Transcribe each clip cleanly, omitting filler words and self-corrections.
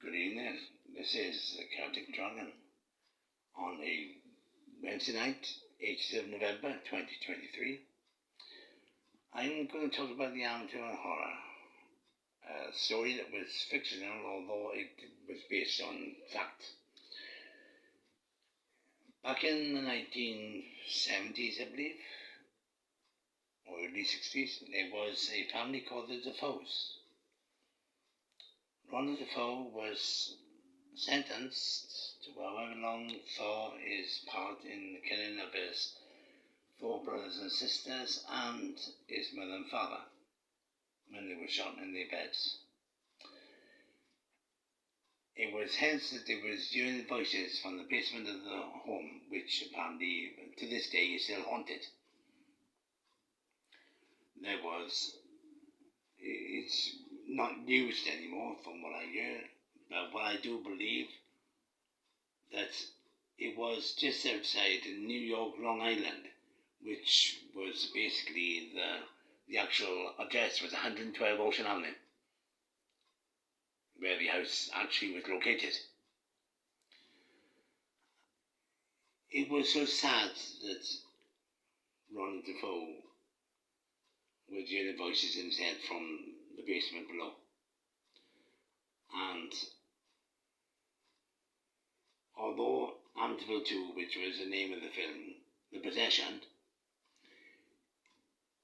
Good evening. This is the Celtic Dragon on a Wednesday night, 8th of November 2023. I'm going to talk about the Amityville Horror, a story that was fictional, although it was based on fact. Back in the 1970s, I believe, or early 60s, there was a family called the Defoes. Ronald Defoe was sentenced to however long for his part in the killing of his 4 brothers and sisters and his mother and father when they were shot in their beds. It was hence that there was hearing voices from the basement of the home, which apparently to this day is still haunted. It's not used anymore from what I hear, but what I do believe that it was just outside New York, Long Island, which was basically the actual address was 112 Ocean Avenue, where the house actually was located. It was so sad that Ronald Defoe was hearing voices in his head from the basement below. And although Amityville 2, which was the name of the film, The Possession,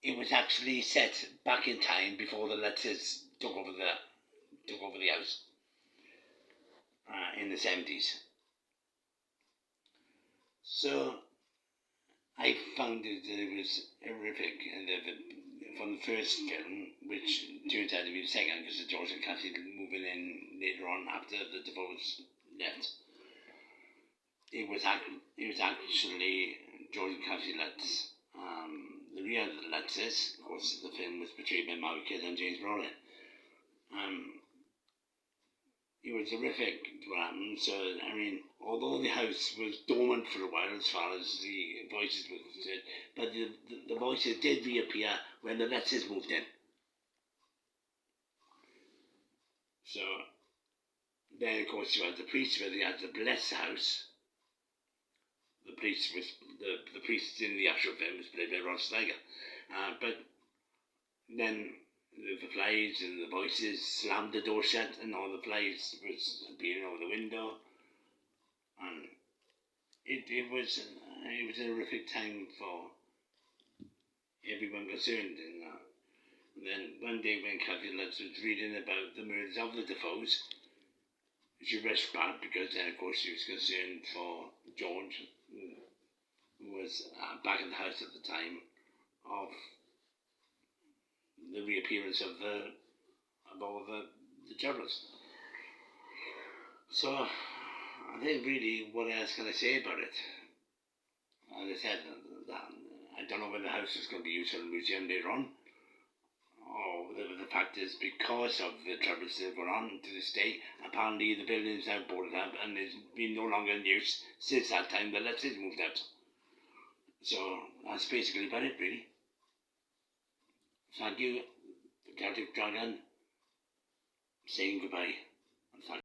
it was actually set back in time before the Lutzes took over the house in the 70s. So I found that it was horrific from the first film, which turns out to be the second because of George and Kathy moving in later on after the Defoes left. It was actually George and Kathy Lutz. The real Lutzes, of course, the film was portrayed by Margaret Kidd and James Brolin. It was horrific what happened. So, I mean, although the house was dormant for a while as far as the voices were concerned, but the voices did reappear when the Lutzes moved in. So, then of course you had the priest where they had to bless the house. The priest in the actual film was played by Rod Steiger. But then the flies and the voices slammed the door shut and all the flies was appearing over the window. And it was a horrific time for everyone concerned. And then one day when Kathy Lutz was reading about the murders of the Defoes, she rushed back because then of course she was concerned for George, who was back in the house at the time of the reappearance of all the journalists. So I think really what else can I say about it? As I said, I don't know whether the house is going to be used for a museum later on, or whether the fact is because of the troubles that have gone on to this day, apparently the building is now boarded up and is been no longer in use since that time the Lutzes moved out. So that's basically about it, really. Thank you, Celtic Dragon, saying goodbye.